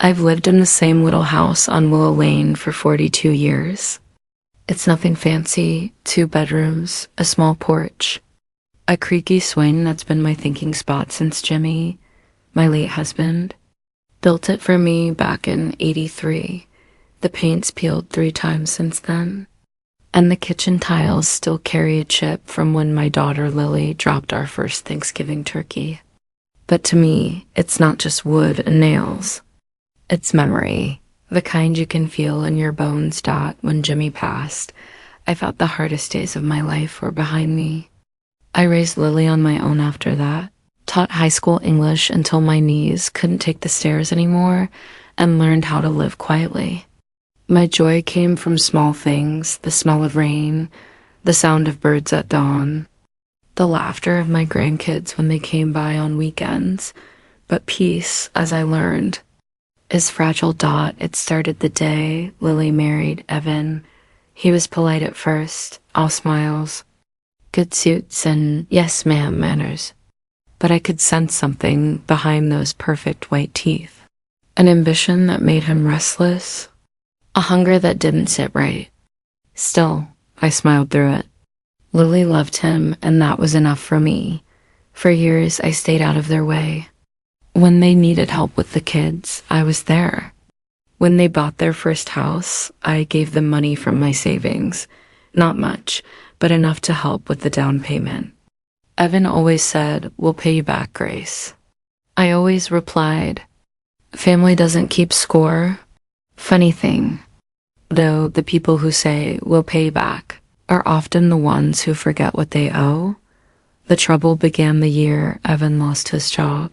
I've lived in the same little house on Willow Lane for 42 years. It's nothing fancy, 2 bedrooms, a small porch, a creaky swing that's been my thinking spot since Jimmy, my late husband, built it for me back in '83. The paint's peeled 3 times since then, and the kitchen tiles still carry a chip from when my daughter Lily dropped our first Thanksgiving turkey. But to me, it's not just wood and nails. It's memory, the kind you can feel in your bones. When Jimmy passed, I felt the hardest days of my life were behind me. I raised Lily on my own after that, taught high school English until my knees couldn't take the stairs anymore, and learned how to live quietly. My joy came from small things: the smell of rain, the sound of birds at dawn, the laughter of my grandkids when they came by on weekends. But peace, as I learned, is fragile. It started the day Lily married Evan. He was polite at first, all smiles, good suits, and yes ma'am manners. But I could sense something behind those perfect white teeth. An ambition that made him restless, a hunger that didn't sit right. Still, I smiled through it. Lily loved him, and that was enough for me. For years, I stayed out of their way. When they needed help with the kids, I was there. When they bought their first house, I gave them money from my savings. Not much, but enough to help with the down payment. Evan always said, "We'll pay you back, Grace." I always replied, "Family doesn't keep score." Funny thing, though, the people who say, "We'll pay you back," are often the ones who forget what they owe. The trouble began the year Evan lost his job.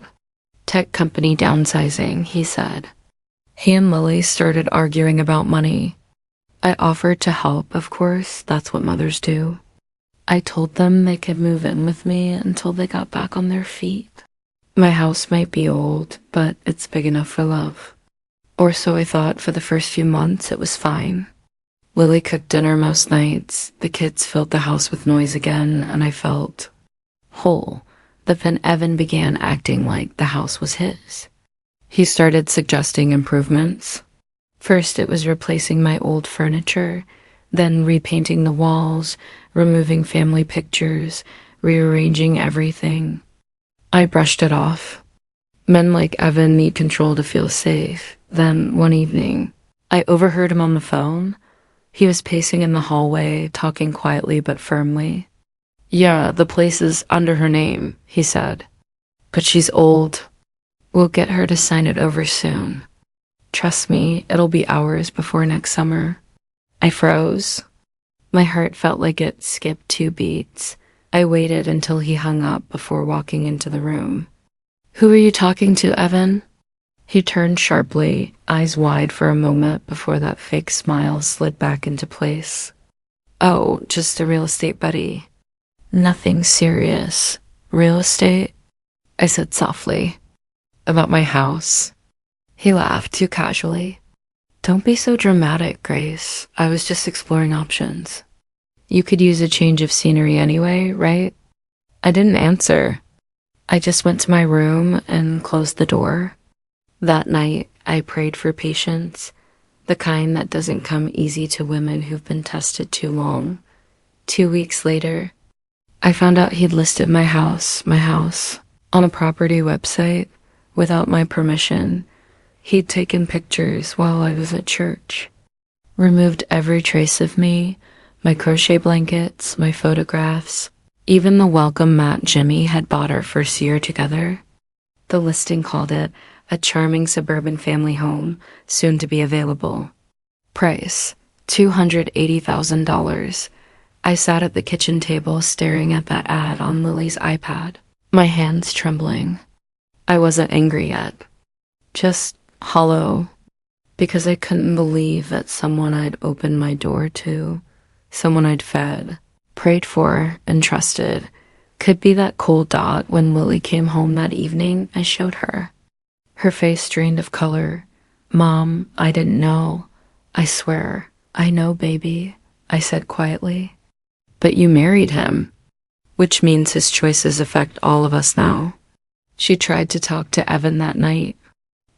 Tech company downsizing, he said. He and Lily started arguing about money. I offered to help, of course, that's what mothers do. I told them they could move in with me until they got back on their feet. My house might be old, but it's big enough for love. Or so I thought. For the first few months, it was fine. Lily cooked dinner most nights, the kids filled the house with noise again, and I felt whole. But then Evan began acting like the house was his. He started suggesting improvements. First, it was replacing my old furniture, then repainting the walls, removing family pictures, rearranging everything. I brushed it off. Men like Evan need control to feel safe. Then, one evening, I overheard him on the phone. He was pacing in the hallway, talking quietly but firmly. "Yeah, the place is under her name," he said. "But she's old. We'll get her to sign it over soon. Trust me, it'll be hours before next summer." I froze. My heart felt like it skipped 2 beats. I waited until he hung up before walking into the room. "Who are you talking to, Evan?" He turned sharply, eyes wide for a moment before that fake smile slid back into place. "Oh, just a real estate buddy. Nothing serious." "Real estate?" I said softly. "About my house." He laughed too casually. "Don't be so dramatic, Grace. I was just exploring options. You could use a change of scenery anyway, right?" I didn't answer. I just went to my room and closed the door. That night, I prayed for patience, the kind that doesn't come easy to women who've been tested too long. 2 weeks later, I found out he'd listed my house, on a property website without my permission. He'd taken pictures while I was at church, removed every trace of me, my crochet blankets, my photographs, even the welcome mat Jimmy had bought our first year together. The listing called it a charming suburban family home, soon to be available. Price, $280,000. I sat at the kitchen table staring at that ad on Lily's iPad, my hands trembling. I wasn't angry yet, just hollow, because I couldn't believe that someone I'd opened my door to, someone I'd fed, prayed for, and trusted, could be that cold dot. When Lily came home that evening, I showed her. Her face drained of color. "Mom, I didn't know." "I swear, I know, baby," I said quietly. "But you married him, which means his choices affect all of us now." She tried to talk to Evan that night.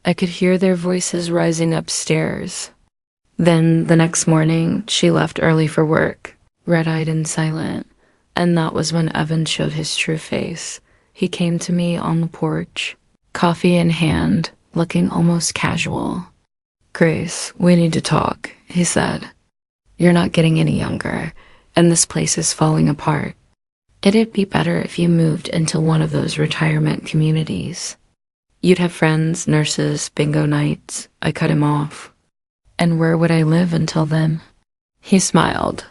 I could hear their voices rising upstairs. Then the next morning, she left early for work, red-eyed and silent, and that was when Evan showed his true face. He came to me on the porch, coffee in hand, looking almost casual. "Grace, we need to talk," he said. "You're not getting any younger, and this place is falling apart. It'd be better if you moved into one of those retirement communities. You'd have friends, nurses, bingo nights." I cut him off. "And where would I live until then?" He smiled.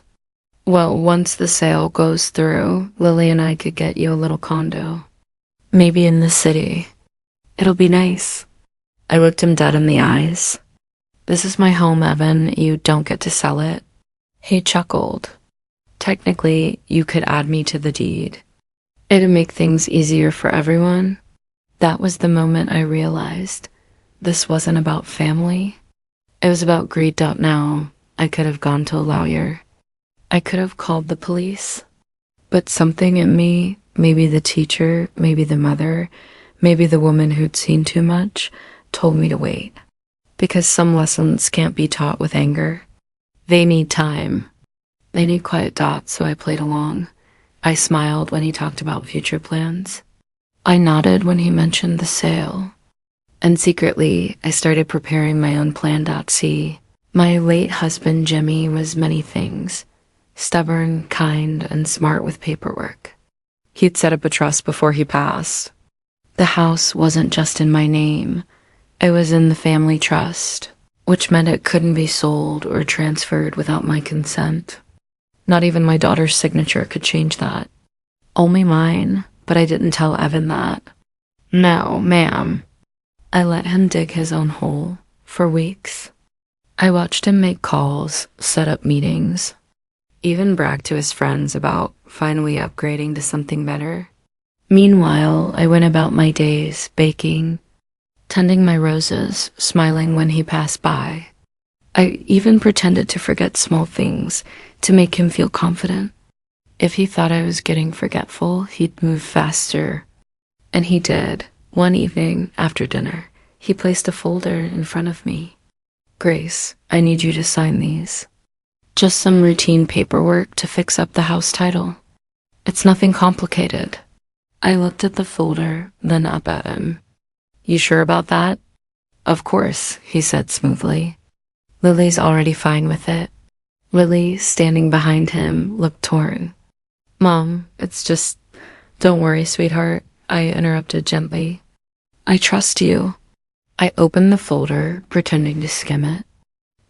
"Well, once the sale goes through, Lily and I could get you a little condo. Maybe in the city. It'll be nice." I looked him dead in the eyes. "This is my home, Evan. You don't get to sell it." He chuckled. "Technically, you could add me to the deed. It'd make things easier for everyone." That was the moment I realized this wasn't about family. It was about greed. Now, I could have gone to a lawyer. I could have called the police. But something in me, maybe the teacher, maybe the mother, maybe the woman who'd seen too much, told me to wait. Because some lessons can't be taught with anger. They need time. They need quiet. So I played along. I smiled when he talked about future plans. I nodded when he mentioned the sale. And secretly, I started preparing my own plan. See, my late husband Jimmy was many things. Stubborn, kind, and smart with paperwork. He'd set up a trust before he passed. The house wasn't just in my name. It was in the family trust, which meant it couldn't be sold or transferred without my consent. Not even my daughter's signature could change that. Only mine, but I didn't tell Evan that. "No, ma'am." I let him dig his own hole for weeks. I watched him make calls, set up meetings, even brag to his friends about finally upgrading to something better. Meanwhile, I went about my days baking, tending my roses, smiling when he passed by. I even pretended to forget small things to make him feel confident. If he thought I was getting forgetful, he'd move faster. And he did. One evening, after dinner, he placed a folder in front of me. "Grace, I need you to sign these. Just some routine paperwork to fix up the house title. It's nothing complicated." I looked at the folder, then up at him. "You sure about that?" "Of course," he said smoothly. "Lily's already fine with it." Lily, standing behind him, looked torn. "Mom, it's just..." "Don't worry, sweetheart," I interrupted gently. "I trust you." I opened the folder, pretending to skim it.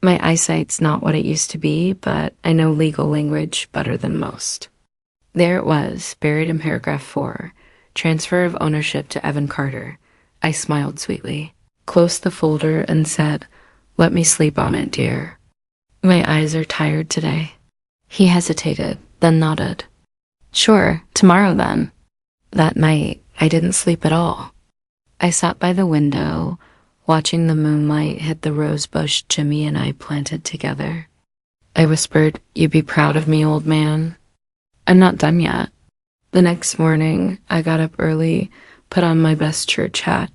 My eyesight's not what it used to be, but I know legal language better than most. There it was, buried in paragraph 4, transfer of ownership to Evan Carter. I smiled sweetly, closed the folder, and said, "Let me sleep on it, dear. My eyes are tired today." He hesitated, then nodded. "Sure, tomorrow then." That night, I didn't sleep at all. I sat by the window, watching the moonlight hit the rose bush Jimmy and I planted together. I whispered, "You be proud of me, old man." I'm not done yet. The next morning, I got up early, put on my best church hat,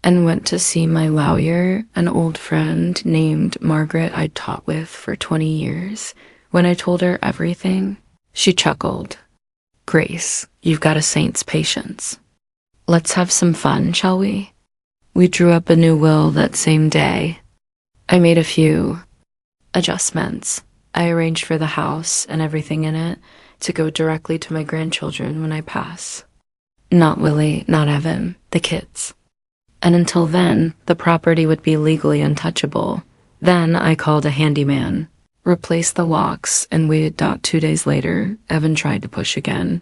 and went to see my lawyer, an old friend named Margaret I'd taught with for 20 years. When I told her everything, she chuckled. "Grace, you've got a saint's patience. Let's have some fun, shall we?" We drew up a new will that same day. I made a few adjustments. I arranged for the house and everything in it to go directly to my grandchildren when I pass. Not Lily, not Evan, the kids. And until then, the property would be legally untouchable. Then I called a handyman, replaced the locks, and waited. 2 days later, Evan tried to push again.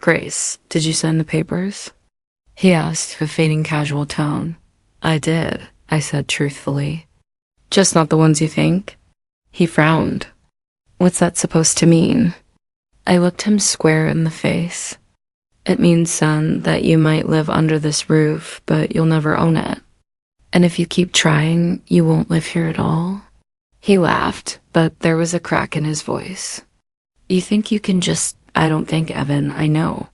"Grace, did you send the papers?" He asked, with a fading casual tone. "I did," I said truthfully. "Just not the ones you think?" He frowned. "What's that supposed to mean?" I looked him square in the face. "It means, son, that you might live under this roof, but you'll never own it. And if you keep trying, you won't live here at all." He laughed, but there was a crack in his voice. "You think you can just..." "I don't think, Evan, I know."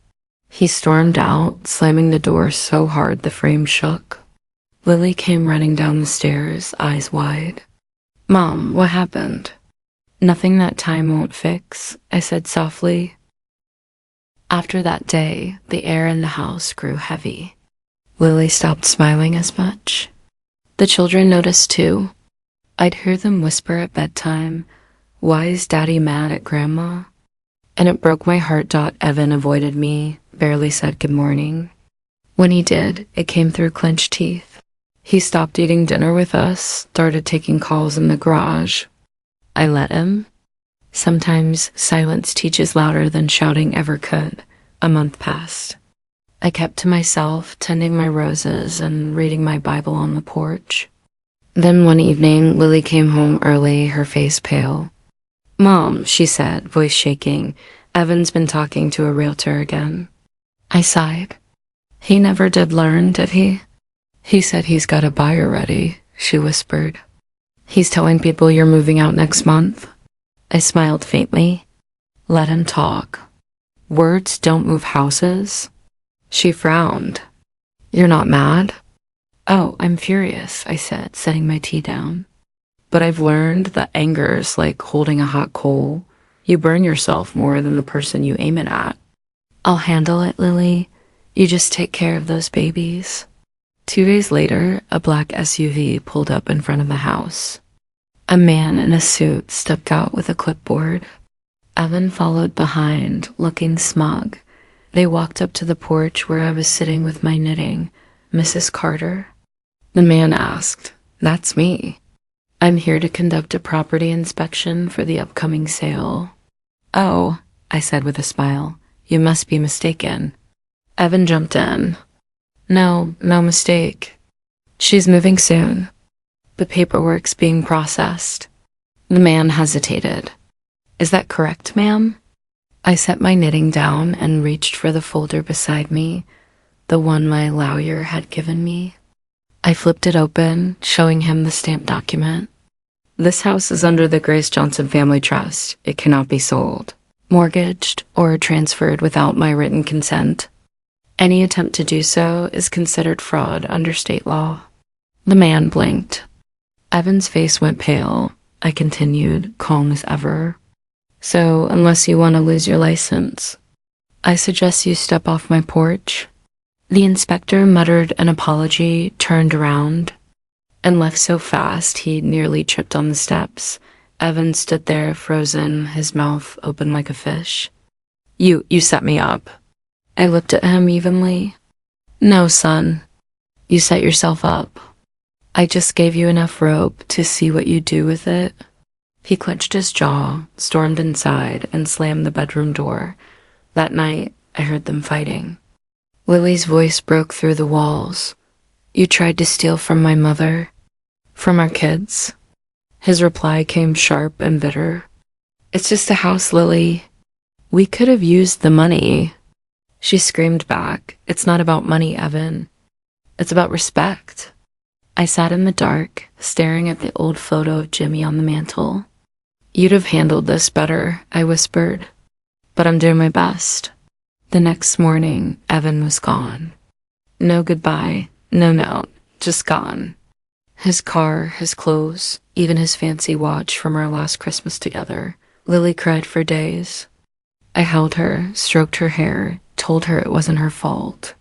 He stormed out, slamming the door so hard the frame shook. Lily came running down the stairs, eyes wide. "Mom, what happened?" "Nothing that time won't fix," I said softly. After that day, the air in the house grew heavy. Lily stopped smiling as much. The children noticed too. I'd hear them whisper at bedtime, "Why is Daddy mad at Grandma?" And it broke my heart. Evan avoided me, barely said good morning. When he did, it came through clenched teeth. He stopped eating dinner with us, started taking calls in the garage. I let him. Sometimes silence teaches louder than shouting ever could. A month passed. I kept to myself, tending my roses and reading my Bible on the porch. Then one evening, Lily came home early, her face pale. "Mom," she said, voice shaking, "Evan's been talking to a realtor again." I sighed. "He never did learn, did he?" "He said he's got a buyer ready," she whispered. "He's telling people you're moving out next month?" I smiled faintly. "Let him talk. Words don't move houses." She frowned. "You're not mad?" "Oh, I'm furious," I said, setting my tea down. "But I've learned that anger's like holding a hot coal. You burn yourself more than the person you aim it at." "I'll handle it, Lily. You just take care of those babies." 2 days later, a black SUV pulled up in front of the house. A man in a suit stepped out with a clipboard. Evan followed behind, looking smug. They walked up to the porch where I was sitting with my knitting. "Mrs. Carter?" The man asked. "That's me. I'm here to conduct a property inspection for the upcoming sale." "Oh," I said with a smile, "you must be mistaken." Evan jumped in. No mistake. She's moving soon. The paperwork's being processed." The man hesitated. "Is that correct, ma'am?" I set my knitting down and reached for the folder beside me, the one my lawyer had given me. I flipped it open, showing him the stamped document. "This house is under the Grace Johnson Family Trust. It cannot be sold, mortgaged, or transferred without my written consent. Any attempt to do so is considered fraud under state law." The man blinked. Evan's face went pale. I continued, calm as ever. "So, unless you want to lose your license, I suggest you step off my porch." The inspector muttered an apology, turned around, and left so fast he nearly tripped on the steps. Evan stood there, frozen, his mouth open like a fish. You set me up." I looked at him evenly. "No, son. You set yourself up. I just gave you enough rope to see what you do with it." He clenched his jaw, stormed inside, and slammed the bedroom door. That night, I heard them fighting. Lily's voice broke through the walls. "You tried to steal from my mother, from our kids?" His reply came sharp and bitter. "It's just a house, Lily. We could have used the money." She screamed back, "It's not about money, Evan. It's about respect." I sat in the dark, staring at the old photo of Jimmy on the mantle. "You'd have handled this better," I whispered, "but I'm doing my best." The next morning, Evan was gone. No goodbye, no note, just gone. His car, his clothes, even his fancy watch from our last Christmas together. Lily cried for days. I held her, stroked her hair, told her it wasn't her fault.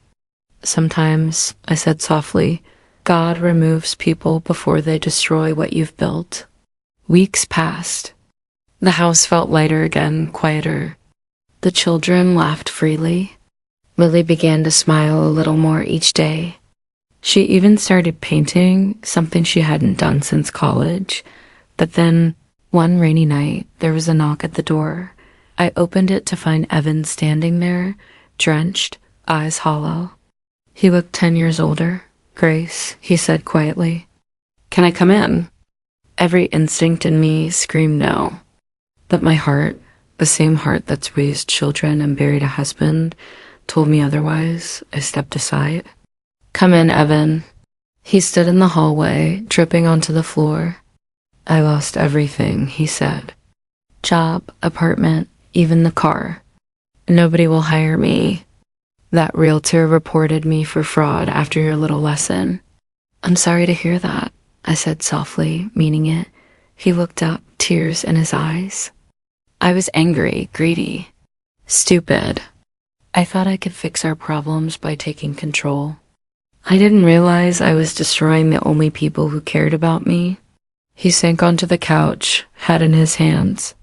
"Sometimes," I said softly, "God removes people before they destroy what you've built." Weeks passed. The house felt lighter again, quieter. The children laughed freely. Lily began to smile a little more each day. She even started painting, something she hadn't done since college. But then, one rainy night, there was a knock at the door. I opened it to find Evan standing there, drenched, eyes hollow. He looked 10 years older. "Grace," he said quietly, "can I come in?" Every instinct in me screamed no. But my heart, the same heart that's raised children and buried a husband, told me otherwise. I stepped aside. "Come in, Evan." He stood in the hallway, dripping onto the floor. "I lost everything," he said. "Job, apartment, even the car. Nobody will hire me. That realtor reported me for fraud after your little lesson. I'm sorry to hear that, I said softly, meaning it. He looked up, tears in his eyes. I was angry, greedy, stupid. I thought I could fix our problems by taking control. I didn't realize I was destroying the only people who cared about me. He sank onto the couch, head in his hands.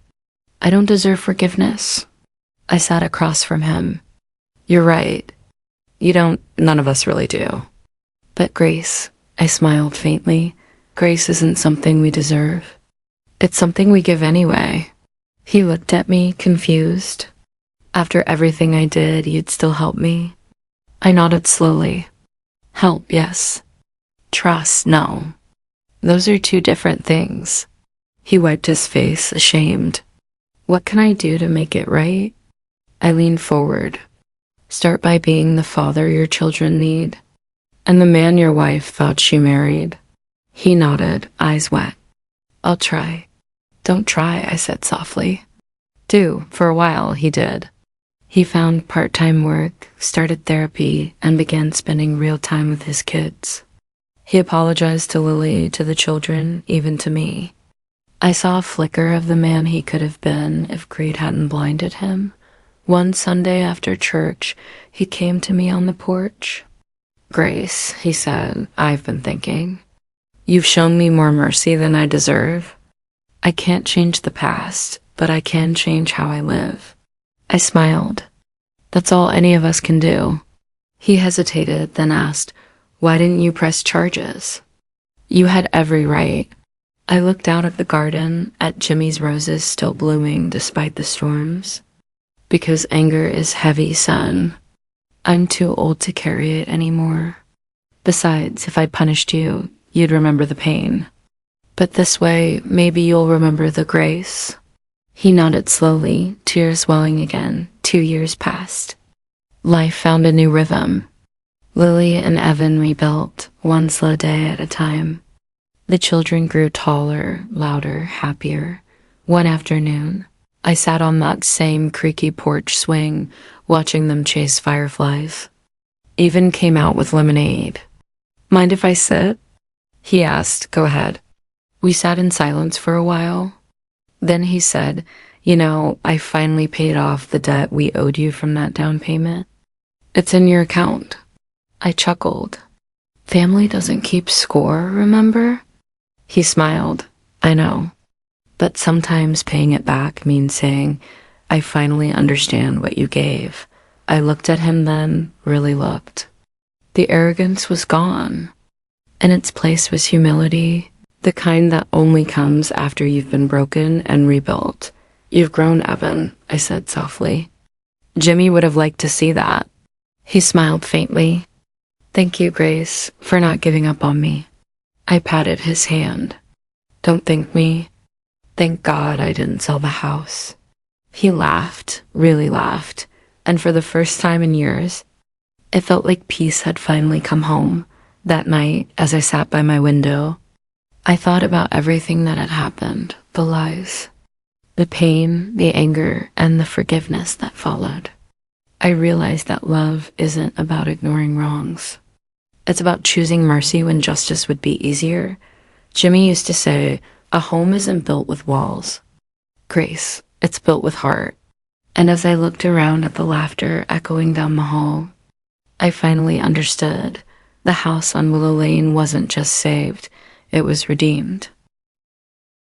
I don't deserve forgiveness. I sat across from him. You're right. You don't, none of us really do. But grace, I smiled faintly. Grace isn't something we deserve. It's something we give anyway. He looked at me, confused. After everything I did, you'd still help me? I nodded slowly. Help, yes. Trust, no. Those are two different things. He wiped his face, ashamed. What can I do to make it right? I leaned forward. Start by being the father your children need, and the man your wife thought she married. He nodded, eyes wet. I'll try. Don't try, I said softly. Do, for a while, he did. He found part-time work, started therapy, and began spending real time with his kids. He apologized to Lily, to the children, even to me. I saw a flicker of the man he could have been if greed hadn't blinded him. One Sunday after church, he came to me on the porch. Grace, he said, I've been thinking. You've shown me more mercy than I deserve. I can't change the past, but I can change how I live. I smiled. That's all any of us can do. He hesitated, then asked, why didn't you press charges? You had every right. I looked out at the garden, at Jimmy's roses still blooming despite the storms. Because anger is heavy, son. I'm too old to carry it anymore. Besides, if I punished you, you'd remember the pain. But this way, maybe you'll remember the grace. He nodded slowly, tears welling again. 2 years passed. Life found a new rhythm. Lily and Evan rebuilt, one slow day at a time. The children grew taller, louder, happier. One afternoon, I sat on that same creaky porch swing, watching them chase fireflies. Evan came out with lemonade. Mind if I sit? He asked. Go ahead. We sat in silence for a while. Then he said, I finally paid off the debt we owed you from that down payment. It's in your account. I chuckled. Family doesn't keep score, remember? He smiled. I know. But sometimes paying it back means saying, I finally understand what you gave. I looked at him then, really looked. The arrogance was gone. In its place was humility, the kind that only comes after you've been broken and rebuilt. You've grown, Evan, I said softly. Jimmy would have liked to see that. He smiled faintly. Thank you, Grace, for not giving up on me. I patted his hand. Don't thank me. Thank God I didn't sell the house. He laughed, really laughed, and for the first time in years, it felt like peace had finally come home. That night, as I sat by my window, I thought about everything that had happened, the lies, the pain, the anger, and the forgiveness that followed. I realized that love isn't about ignoring wrongs. It's about choosing mercy when justice would be easier. Jimmy used to say, a home isn't built with walls. Grace, it's built with heart. And as I looked around at the laughter echoing down the hall, I finally understood. The house on Willow Lane wasn't just saved, it was redeemed.